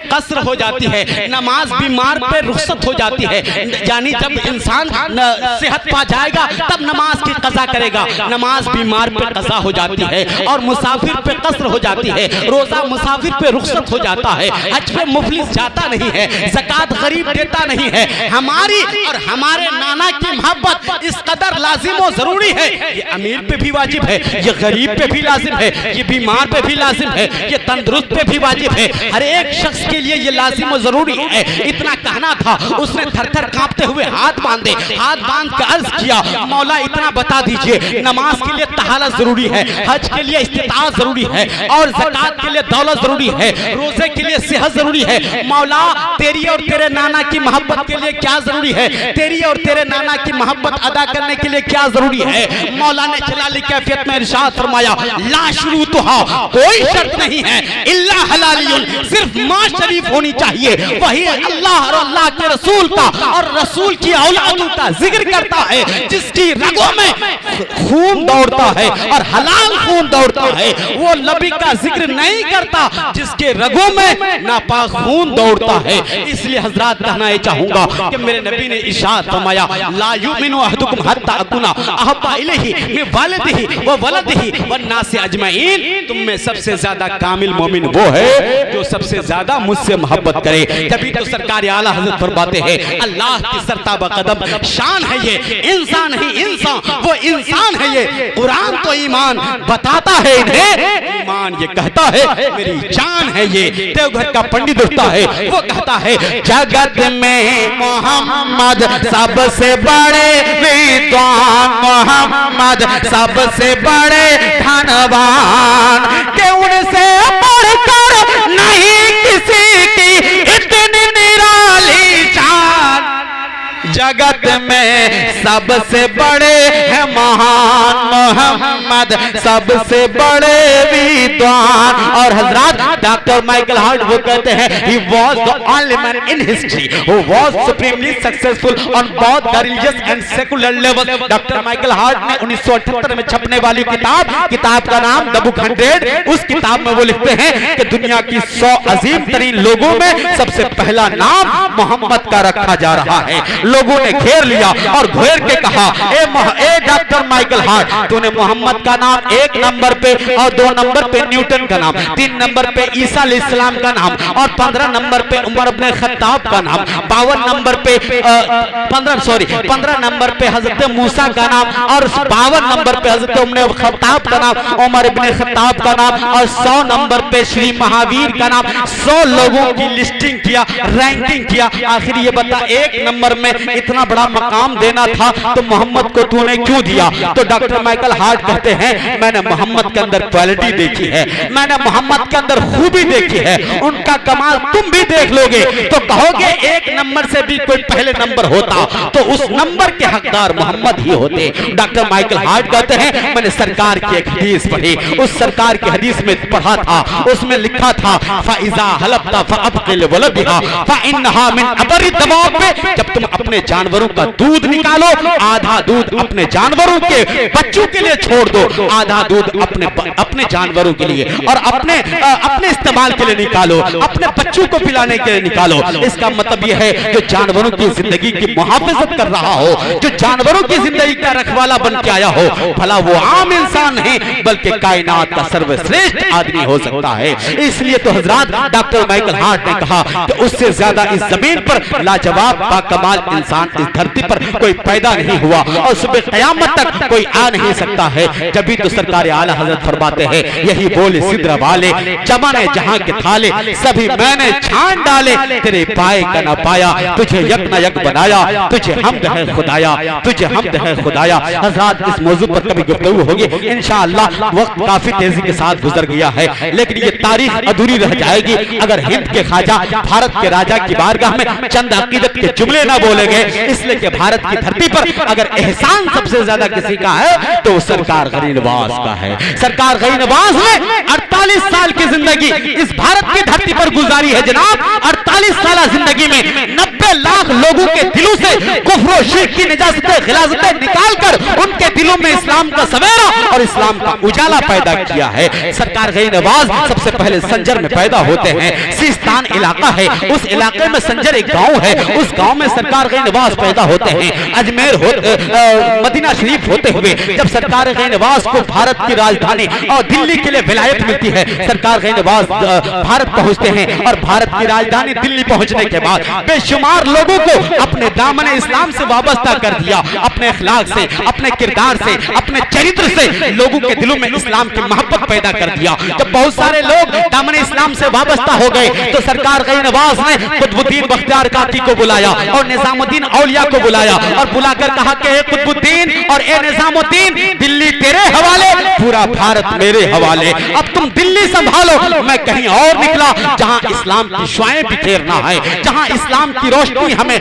कसर हो जाती है, नमाज बीमार पे रुखसत हो जाती है। यानी जब इंसान सेहत पा जाएगा तब नमाज की कज़ा करेगा। नमाज बीमार पे कज़ा हो जाती है और मुसाफिर पे कसर हो जाती है। रोजा मुसाफिर पे रुखसत हो जाता है, हज पे मुफलिस जाता नहीं है, ज़कात गरीब देता नहीं है। हमारी और हमारे नाना की मोहब्बत इस कदर लाजिम और जरूरी है। ये अमीर पे भी वाजिब है, ये गरीब पे भी लाजिम है, ये बीमार पे भी लाजिम है, ये तंदुरुस्त पे भी वाजिब है। हर एक शख्स के लिए ये लाजिम और जरूरी है। इतना कहना था उसने थर थर कांपते हुए हाथ बांधे, हाथ बांध कर अर्ज किया मौला इतना बता दीजिए नमाज के लिए तहारत जरूरी है, हज के लिए इस्तिताअत जरूरी है और ज़कात के लिए दौलत जरूरी है, रोजे के लिए सेहत जरूरी है। मौला तेरी और तेरे नाना की मोहब्बत के लिए क्या जरूरी है, तेरी और तेरे नाना की मोहब्बत अदा करने के लिए क्या जरूरी है। मौला ने जलाली कैफियत में इरशाद फरमाया ला शुरूतुहा कोई शर्त नहीं है इल्ला हलालियुन, सिर्फ माँ शरीफ होनी चाहिए। वही अल्लाह और अल्लाह के रसूल का और रसूल की औलादों का जिक्र करता है जिसकी रगों में खून दौड़ता है और हलाल खून दौड़ता है। वो नबी का जिक्र नहीं करता जिसके रगों में नापाक खून दौड़ता है। इसलिए हजरात कहना ये चाहूंगा कि मेरे नबी ने इरशाद फरमाया ला युमिनु अहदुकुम हत्ता अकुना अहब्बा इलैहि मिन वालिदिही व वलदिही वन नास अजमईन। तुम में सबसे ज्यादा कामिल मोमिन वो है जो सबसे ज्यादा मुझसे मोहब्बत करे। तभी तो सरकार आला हजरत फरमाते हैं अल्लाह की सरताबा कदम शान है ये, इंसान ही इंसान वो इंसान है ये। कुरान तो ईमान बताता है इन्हें, ईमान ये कहता है मेरी जान है ये। देवघर का पंडित उठता है वो कहता है जगत में मोहम्मद सबसे बड़े विद्वान, मोहम्मद सबसे बड़े धनवान के उनसे बढ़कर नहीं किसी की इतनी निराली शान। जगत में सबसे बड़े है महान मोहम्मद सबसे बड़े विद्वान। और हजरत डॉक्टर माइकल हार्ट वो कहते हैं he was the only man in history who was supremely successful on both the religious and secular level। Doctor Michael Hart ने 1978 में छपने वाली किताब का नाम द बुक 100, उस किताब में वो लिखते हैं कि दुनिया की 100 अजीम तरीन लोगों में सबसे पहला नाम मोहम्मद का रखा जा रहा है। लोगों ने घेर लिया और घेर के कहा ए डॉक्टर माइकल हार्ट तूने मोहम्मद का नाम 1 नंबर पे और 2 नंबर पे न्यूटन का नाम, 3 नंबर पे ईसा अलैहिस्सलाम का नाम और 15 नंबर पे उमर इब्न खत्ताब का नाम, 52 नंबर पे 15 नंबर पे हजरत मूसा का नाम और 52 नंबर पे हजरत उमर खत्ताब का नाम, उमर इब्न खत्ताब का नाम और 100 नंबर पे श्री महावीर का नाम। 100 लोगों की लिस्टिंग किया, रैंकिंग किया, आखिर ये बता 1 नंबर में इतना बड़ा मकाम देना था तो मोहम्मद को तूने क्यों दिया। तो डॉक्टर माइकल हार्ट कहते हैं मैंने मोहम्मद के अंदर क्वालिटी देखी है, मैंने मोहम्मद के अंदर खूबी देखी है, उनका कमाल तुम भी देख लोगे तो कहोगे 1 नंबर से भी कोई पहले नंबर होता तो उस नंबर के हकदार मोहम्मद ही होते। डॉक्टर माइकल हार्ट कहते हैं मैंने सरकार की एक हदीस पढ़ी, उस सरकार की हदीस में पढ़ा था, उसमें लिखा था फाइजा हलबता फअबकिल वलदिहा फइन्नहा मिन अबरी दवाब पे, जब तुम अपने जानवरों का दूध निकालो आधा दूध अपने जानवरों के बच्चों के लिए छोड़ दो, आधा दूध अपने जानवरों के लिए और अपने इस्तेमाल के लिए निकालो, अपने बच्चों को पिलाने के लिए निकालो। इसका मतलब यह है जो जानवरों की जिंदगी की मुहाफिजत कर रहा हो, जो जानवरों की जिंदगी का रखवाला बन के आया हो, भला वो आम इंसान नहीं बल्कि कायनात का सर्वश्रेष्ठ आदमी हो सकता है। इसलिए तो हजरत डॉक्टर माइकल हार्ट ने कहा कि उससे ज्यादा इस जमीन पर लाजवाब बाकमाल इंसान इस धरती पर कोई पैदा नहीं हुआ और सुबह क़यामत तक कोई आ नहीं सकता है। जब भी तो सरकार आला हजरत फरमाते हैं यही बोले सिद्र वाले जमाने जहां के थाले सभी मैंने छान डाले तेरे पाए का ना पाया आया, तुझे यक न यक बनाया, तुझे हमद है खुदाया, तुझे हमद है खुदाया। हज़रात इस मौजू पर कभी गुफ्तगू होगी इंशाअल्लाह। वक्त काफी तेजी के साथ गुजर गया है, लेकिन ये तारीख अधूरी रह जाएगी अगर हिंद के ख्वाजा भारत के राजा की बारगाह में चंद अकीदत के जुमले ना बोले गए। इसलिए कि भारत की धरती पर अगर एहसान सबसे ज्यादा किसी का है तो सरकार गरीब नवाज का है। सरकार गरीब नवाज ने 48 साल की जिंदगी इस भारत की धरती पर गुजारी है जनाब। 48 साल जिंदगी में 90 लाख लोगों के दिलों से कुफ्र और शिर्क की निजासतें गिलाजतें निकाल कर उनके दिलों में इस्लाम का सवेरा और इस्लाम का उजाला पैदा किया है। सरकार गरीब नवाज सबसे पहले संजर में पैदा होते हैं। सिस्तान इलाका है, उस इलाके में संजर एक गांव है, उस गांव में सरकार गरीब नवाज पैदा होते हैं। अजमेर मदीना शरीफ होते हुए जब सरकार गरीब नवाज को भारत की राजधानी और दिल्ली के लिए विलायत मिलती है, सरकार गरीब नवाज भारत पहुंचते हैं और भारत की राजधानी दिल्ली पहुंचने के बाद बेशुमार लोगों को अपने दामन इस्लाम से वाबस्ता कर दिया। अपने अखलाक से, अपने किरदार से, अपने चरित्र से लोगों के दिलों में इस्लाम की मोहब्बत पैदा कर दिया। जब बहुत सारे लोग दामन इस्लाम से वाबस्ता हो गए तो सरकार गरीब नवाज ने कुतुबुद्दीन बख्तियार काकी को बुलाया और निजामुद्दीन औलिया को बुलाया और बुलाकर कहा कि हे कुतुबुद्दीन और ए निजामुद्दीन, दिल्ली तेरे हवाले, पूरा भारत मेरे हवाले। अब तुम दिल्ली संभालो, मैं कहीं और निकला जहां इस्लाम की शुआएं बिखेरना है, जहां इस्लाम की रोशनी हमें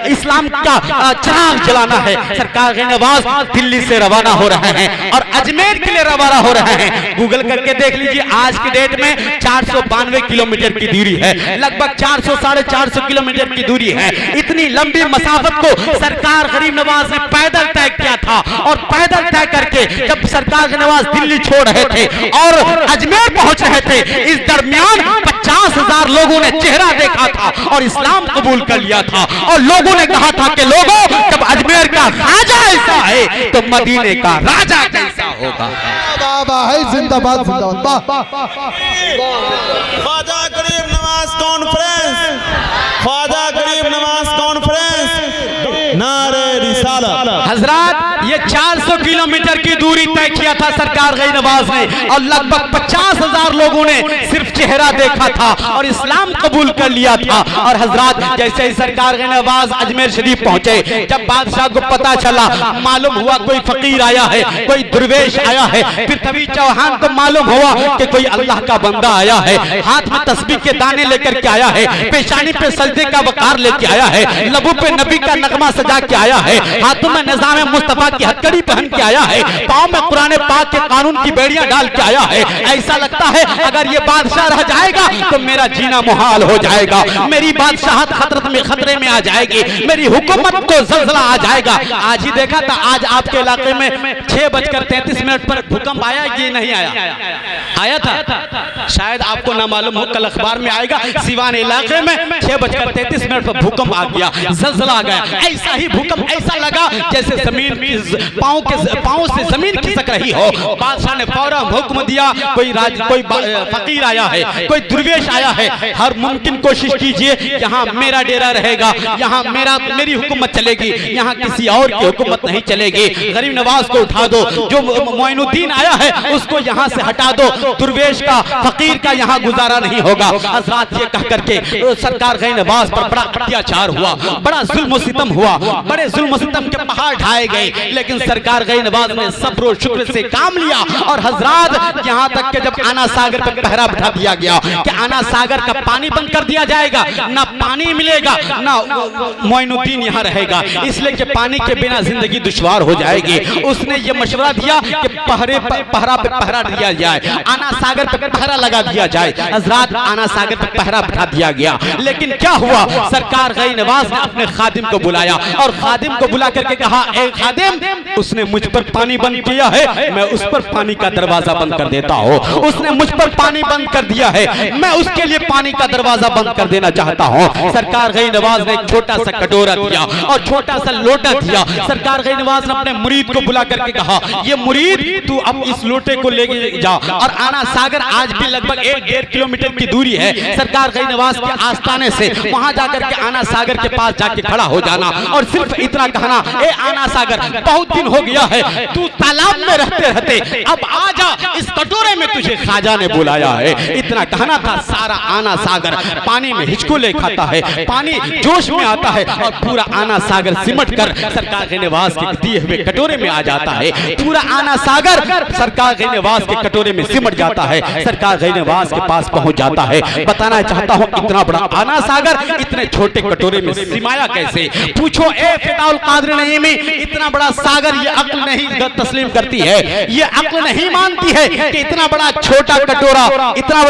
इस्लाम का चिराग जलाना है। सरकार गरीब नवाज दिल्ली से रवाना हो रहे हैं और अजमेर के लिए रवाना हो रहे हैं। गूगल करके देख लीजिए, आज की डेट में 492 किलोमीटर की दूरी है, लगभग 400-450 किलोमीटर की दूरी है। इतनी लंबी मसाफत को सरकार गरीब नवाज ने पैदल तय किया था और पैदल तय करके जब सरकार गरीब नवाज दिल्ली छोड़ रहे थे और अजमेर पहुंच रहे थे, इस दरमियान 50,000 लोगों ने चेहरा देखा था और इस्लाम कबूल कर लिया था। और लोगों ने कहा था कि लोगों, जब अजमेर का राजा ऐसा है तो मदीने का राजा कैसा होगा। जिंदाबाद जिंदाबाद। ख्वाजा गरीब नवाज कॉन्फ्रेंस, ख्वाजा गरीब नवाज कॉन्फ्रेंस, नारे रिसालत। हजरात, ये 400 किलोमीटर की दूरी तय किया था सरकार गरीब नवाज ने और लगभग 50,000 लोगों ने सिर्फ चेहरा देखा था और इस्लाम कबूल कर लिया था। और हजरात, जैसे ही सरकार गरीब नवाज अजमेर शरीफ पहुंचे, जब बादशाह को पता चला, मालूम हुआ कोई फकीर आया है, कोई दुर्वेश आया है, फिर तभी चौहान को मालूम हुआ कि कोई अल्लाह का बंदा आया है, हाथ में तस्बीह के दाने लेकर के आया है, पेशानी पे सजदे का वकार लेके आया है, लबों पे नबी का नगमा सजा के आया है, हाथों में निजाम मुस्तफा की हथकड़ी पहन के आया है, पांव में कुरान पाक के कानून की बेड़ियां डाल के आया है। ऐसा लगता है अगर ये बादशाह रह जाएगा तो मेरा जीना मुहाल हो जाएगा, मेरी बादशाहत खतरे में आ जाएगी, मेरी हुकूमत को ज़लज़ला आ जाएगा। आज ही देखा था, आज आपके इलाके में 6:33 पर भूकंप आया कि नहीं आया? आया था, शायद आपको ना मालूम हो, कल अखबार में आएगा। सिवान इलाके में 6:33 पर भूकंप आ गया, ज़लज़ला आ गया। ऐसा ही भूकंप ऐसा लगा जैसे जमीन पांव से जमीन खिसक रही हो। बादशाह ने फौरन हुक्म दिया, कोई फकीर आया है, कोई दुर्वेश आया है, हर मुमकिन कोशिश कीजिए, यहाँ मेरा डेरा रहेगा, यहाँ मेरी हुकूमत चलेगी, यहाँ किसी और की हुकूमत नहीं चलेगी। गरीब नवाज को उठा दो, जो मोइनुद्दीन आया है उसको यहाँ से हटा दो, दुर्वेश का फकीर का यहाँ गुजारा नहीं होगा। हज़रात, ये कह करके सरकार गरीब नवाज पर बड़ा अत्याचार हुआ, बड़ा जुल्म सितम हुआ, बड़े जुल्म सितम के पहाड़ ढाए गए, लेकिन सरकार गरीब नवाज ने सब्र और शुक्र से काम लिया। और हजरात, यहाँ तक कि जब आना सागर पर पहरा बिठा दिया गया कि आना सागर का पानी बंद कर दिया जाएगा, ना पानी मिलेगा ना मोइनुद्दीन यहाँ रहेगा, इसलिए कि पानी के बिना जिंदगी दुश्वार हो जाएगी। उसने ये मशवरा दिया कि पहरा पे पहरा दिया जाए, आना सागर पे पहरा लगा दिया जाए। हजरात, आना सागर पे पहरा बिठा दिया गया, लेकिन क्या हुआ, सरकार गरीब नवाज ने अपने खादिम को बुलाया और खादिम को बुला करके कहा, ए खादिम, उसने मुझ पर पानी बंद किया है, मैं उस पर पानी का दरवाजा बंद कर देता हूँ। उसने मुझ पर पानी बंद कर दिया है, मैं उसके लिए पानी का दरवाजा बंद कर देना चाहता हूँ। सरकार गरीब नवाज ने एक छोटा सा कटोरा दिया और छोटा सा लोटा दिया। सरकार गरीब नवाज ने अपने मुरीद को बुला करके कहा, ये मुरीद तू अब इस लोटे को लेके जा। और आना सागर आज भी लगभग 1-1.5 किलोमीटर की दूरी है सरकार गई नवाज के आस्थाने से। वहां जाकर के आना सागर के पास जाके खड़ा हो जाना और सिर्फ इतना कहना, ए आना सागर, बहुत दिन हो गया है तू तालाब में रहते रहते, अब आ जा, इस कटोरे में तुझे ख्वाजा ने बुलाया है। इतना कहना था। सारा आना सागर पानी में हिचकोले खाता है, पानी जोश में आता है और पूरा आना सागर सिमट कर सरकार के निवास के दिए हुए कटोरे में आ जाता है। पूरा आना सागर सरकार के निवास के कटोरे में सिमट जाता है, सरकार के निवास के पास पहुंच जाता है। बताना चाहता हूं इतना बड़ा आना सागर इतने छोटे कटोरे में सिमाया कैसे? पूछो ए फिदाउल कादिर नईमी, इतना बड़ा सागर ये अक्ल नहीं तस्लीम करती है, ये अक्ल नहीं मानती है कि इतना बड़ा छोटा कटोरा, इतना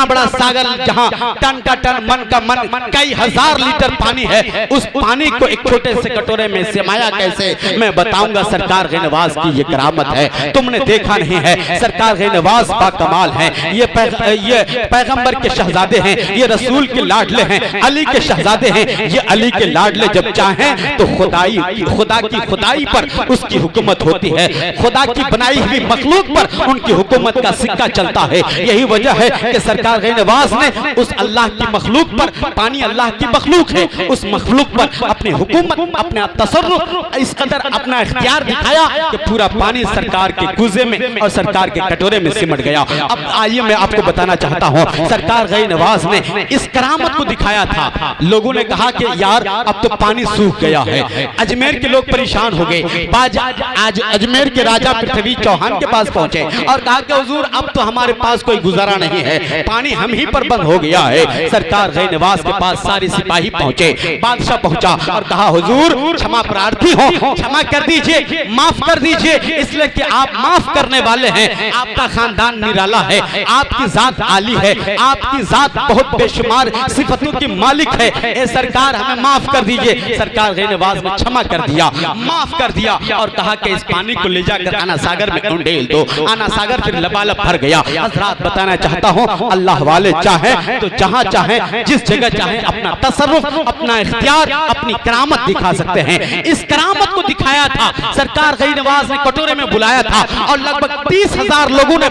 बड़ा सागर जहां टन का टन मन का मन कई हजार लीटर पानी है, उस पानी को एक छोटे से कटोरे में सिमाया कैसे? मैं बताऊंगा सरकार के नवाज की ये करामत है, तुमने देखा नहीं है। सरकार के नवाज बा कमाल है, ये पैगंबर के शहजादे हैं, ये रसूल के लाडले हैं, अली के शहजादे हैं, ये अली के लाडले जब चाहें तो खुदा की खुदाई पर उसकी हुकूमत होती है, खुदा की बनाई हुई मखलूक पर उनकी हुकूमत का सिक्का चलता है। यही वजह है कि सरकार के नवाज ने उस अल्लाह की मखलूक पर, पानी अल्लाह की मखलूक है, उस मखलूक पर अपनी हुकूमत, अपना तसर्रुफ, इस कदर अपना इख्तियार दिखाया कि पूरा पानी सरकार के कूजे में और सरकार के कटोरे में सिमट गया। अब आइए मैं आपको बताना चाहता हूँ सरकार गई नवाज ने इस करामत को दिखाया था। लोगों ने कहा कि यार अब तो पानी सूख गया है, अजमेर के लोग परेशान हो गए। आज अजमेर के राजा पृथ्वी चौहान के पास पहुंचे और कहा कि हुजूर अब तो हमारे पास कोई गुजारा नहीं है, पानी हम ही पर बंद हो गया है। सरकार गई नवाज के पास सारे सिपाही पहुंचे, बादशाह पहुंचा और कहा हुजूर क्षमा प्रार्थी हो, क्षमा कर दीजिए, माफ कर दीजिए, इसलिए कि आप माफ करने वाले हैं, आपका खानदान निराला है, आपकी जात आली है, आपकी जात बहुत बेशुमार सिफतों की मालिक है, ए सरकार हमें माफ कर दीजिए। सरकार गई नवाज ने क्षमा कर दिया, माफ कर दिया और कहा कि इस पानी को ले जाकर आना सागर में उंडेल दो। आना सागर फिर लबालब भर गया। हजरात बताना चाहता हूँ अल्लाह वाले चाहे तो जहाँ चाहे जिस जगह चाहे अपना तसर्रुफ, अपना इख्तियार, अपनी करामत दिखा सकते हैं। इस करामत को दिखाया था सरकार गई नवाज ने, कटोरे में बुलाया था और लगभग 30,000 लोगों ने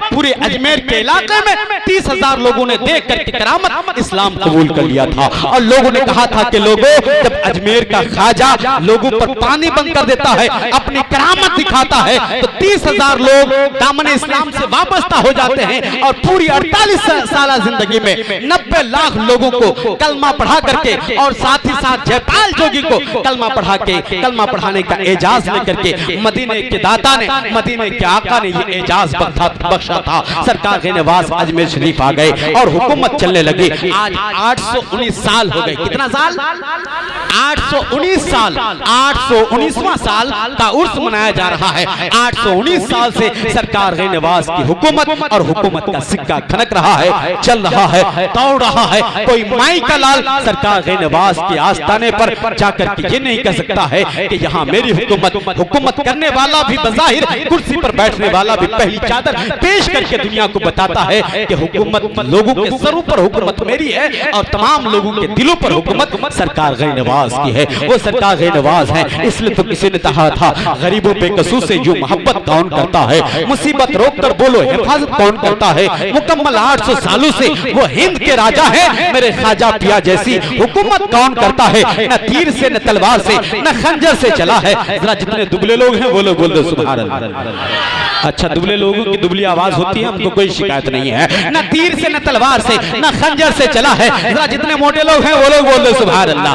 पूरे अजमेर के इलाके में 30,000 लोगों ने देख करके करामत इस्लाम कबूल कर लिया था। और लोगों ने कहा था कि लोगों जब अजमेर का ख्वाजा लोगों पर पानी बंद कर देता है, अपनी करामत दिखाता है, तो 30,000 लोग दामन इस्लाम से वाबस्ता हो जाते हैं और पूरी 48 साल जिंदगी में 90 लाख लोगों को कलमा पढ़ा करके और साथ ही साथ जयपाल जोगी को कलमा पढ़ा के, कलमा पढ़ाने का एजाज लेकर के मदीने के दाता ने, मदीने के आका ने ये एजाज बख्शा था। सरकार के नवाज अजमेर शरीफ आ गए और हुकूमत चलने लगी। आज 819 साल हो गए। कितना साल? 819 साल, 819वां साल का उर्स मनाया जा रहा है। 819 साल से सरकार गई नवाज की हुकूमत और हुकूमत का सिक्का खनक रहा है, चल रहा है, दौड़ रहा है। कोई माई का लाल सरकार गई नवाज के आस्थाने पर जाकर के ये नहीं कह सकता है कि यहाँ मेरी हुकूमत करने वाला भी बज़ाहिर कुर्सी पर बैठने वाला भी पहली चादर पेश करके दुनिया को बताता है कि हुकूमत लोगों के सरों पर हुकूमत मेरी है और तमाम लोगों के दिलों पर हुकूमत सरकार गई नवाज की है। वो सरकार गई नवाज है। इसलिए तो किसी ने कहा था गरीबों बेकसूर से जो मोहब्बत कौन करता है, मुसीबत रोक कर बोलो हिफाजत कौन करता है। मुकम्मल 800 सालों से वो हिंद के राजा है, मेरे ख्वाजा पिया जैसी हुकूमत कौन करता है। न तीर से, न तलवार से, न खंजर से चला है। जरा जितने दुबले लोग हैं वो लोग बोल दो सुभान अल्लाह। अच्छा, दुबले लोगों की दुबली आवाज होती है, हमको कोई शिकायत नहीं है। न तीर से, न तलवार से, न खंजर से चला है। जरा जितने मोटे लोग हैं वो लोग बोल दो सुभान अल्लाह।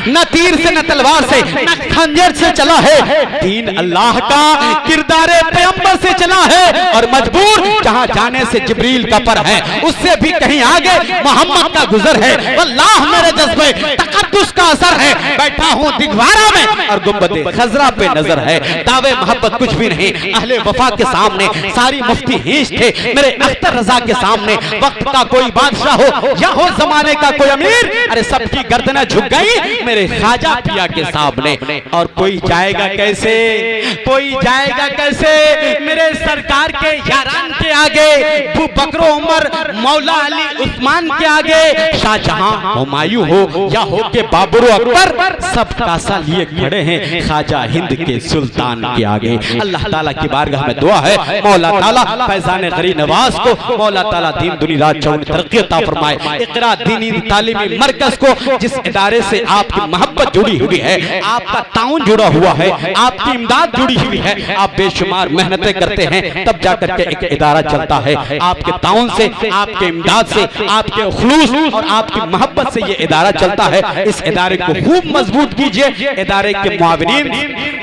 न तीर से, न तलवार से, न खंजर से चला है, दीन अल्लाह का किरदारे पैगंबर से चला है। और मजबूर जहां जाने से जिब्रील का पर है, उससे भी कहीं आगे मोहम्मद का गुजर है। अल्लाह मेरे जज्बे तकद्दुस का असर है। बैठा हूं दिगवारा में और गुंबदे खजरा पे नजर है। दावे मोहब्बत कुछ भी नहीं, अहले वफा के सामने सारी मुफ्ती हीश थे। मेरे अख्तर रजा के सामने वक्त का कोई बादशाह हो या हो जमाने का कोई अमीर, अरे सबकी गर्दनें झुक गई मेरे ख्वाजा पिया के सामने। और कोई जाएगा कैसे, कोई जाएगा कैसे मेरे सरकार के यारान के आगे, अबू बकर उमर, मौला अली, उस्मान के आगे। शाहजहां हुमायूं हो या हो के बाबू गुरु अकबर सब कासा लिए खड़े हैं ख्वाजा हिंद के सुल्तान के आगे। अल्लाह ताला की बारगाह में दुआ है मौला ताला फैजान गरीब नवाज को मौला ताला दीन दुनिया चौनी तरक्की अता फरमाए। इकरा दीनी तालीमी मरकज को जिस इदारे से आपकी मोहब्बत जुड़ी हुई है, आपका ताउन जुड़ा हुआ है, आपकी इमदाद जुड़ी हुई है, आप बेशुमार मेहनतें करते हैं तब जाकर के एक इदारा चलता है। आपके ताउन से, आपके इमदाद से, आपके खुलूस और आपकी मोहब्बत से ये इदारा चलता है। इस इदारे को खूब मजबूत कीजिए। इदारे के मुआविनीन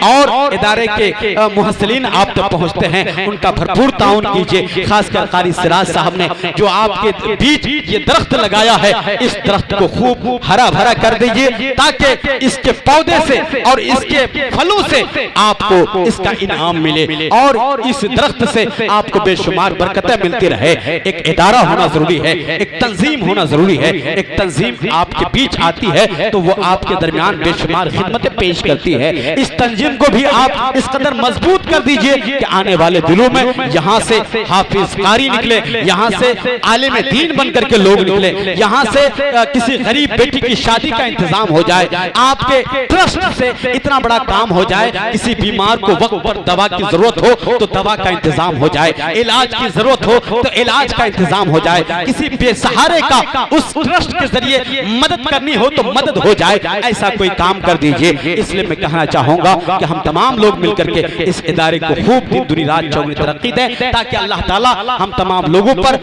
और इदारे के मुहस्सिलीन आप तक पहुंचते हैं, उनका भरपूर ताउन कीजिए। खासकर कारी सिराज साहब ने जो आपके बीच ये दरख्त लगाया है, इस दरख्त को खूब हरा भरा कर दीजिए ताकि इसके पौधे से और इसके फलों से आपको इसका इनाम मिले और इस दरख्त से आपको बेशुमार बरकतें मिलती रहे। एक इदारा होना जरूरी है, एक तंजीम होना जरूरी है। एक तंजीम आपके बीच आती है तो वो आपके दरमियान बेशुमार खिदमतें पेश करती है। इस तंजीम को भी आप इस कदर मजबूत कर दीजिए कि आने वाले दिनों में यहाँ से हाफिज कारी निकले, यहाँ से आलिम दीन बनकर के लोग निकले, यहाँ से किसी गरीब बेटी की शादी का इंतजाम हो जाए, आपके ट्रस्ट से इतना बड़ा काम हो जाए, किसी बीमार को वक्त पर दवा की जरूरत हो तो दवा का इंतजाम हो जाए, इलाज की जरूरत हो तो इलाज का इंतजाम हो जाए, किसी बेसहारे का उस ट्रस्ट के जरिए मदद करनी हो तो मदद हो जाए। ऐसा कोई काम कर दीजिए। इसलिए मैं कहना चाहूंगा कि हम तमाम लोग मिलकर के इस इदारे को खूब दिन दुनी रात चौगनी तरक्की दें ताकि अल्लाह ताला हम तमाम लोगों पर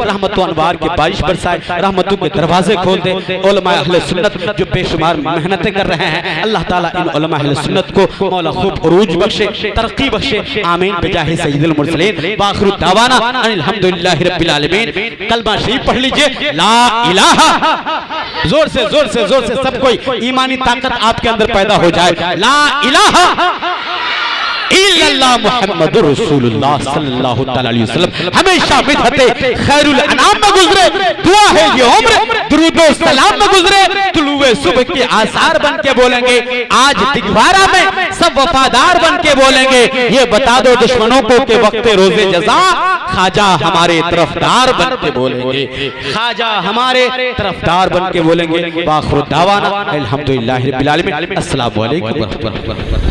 रहमत व अनवार की बारिश बरसाए, रहमतों के दरवाजे खोल दे। उलमा अहले सुन्नत जो बेशुमार मेहनतें कर रहे हैं, अल्लाह ताला इन उलमा अहले सुन्नत को मौला खूब उरूज बख्शे, तरक्की बख्शे। आमीन बिजाहि सय्यिदुल मुरसलीन व आखिरु दावाना अनिल हम्दुलिल्लाहि रब्बिल आलमीन। कलमा शरीफ पढ़ लीजिए, ला इलाहा। जोर से सब कोई ईमानी ताकत आपके अंदर पैदा हो जाए। ला इलाहा इल्लल्लाह मुहम्मदुर रसूलुल्लाह सल्लल्लाहु अलैहि वसल्लम हमेशा बिदअते खैरुल अनाम में गुजरे। दुआ है ये उम्र दुरूद व सलाम में गुजरे। तुलुए सुबह के आसार बन के बोलेंगे, आज दिगवारा में सब वफादार बन के बोलेंगे। ये बता दो दुश्मनों को कि वक्त रोजे जज़ा ख्वाजा हमारे तरफदार बन के बोलेंगे, ख्वाजा हमारे तरफदार बन के बोलेंगे। वाखिरु दावाना अल्हम्दुलिल्लाहि रब्बिल आलमीन। अस्सलामु अलैकुम व रहमतुल्लाह।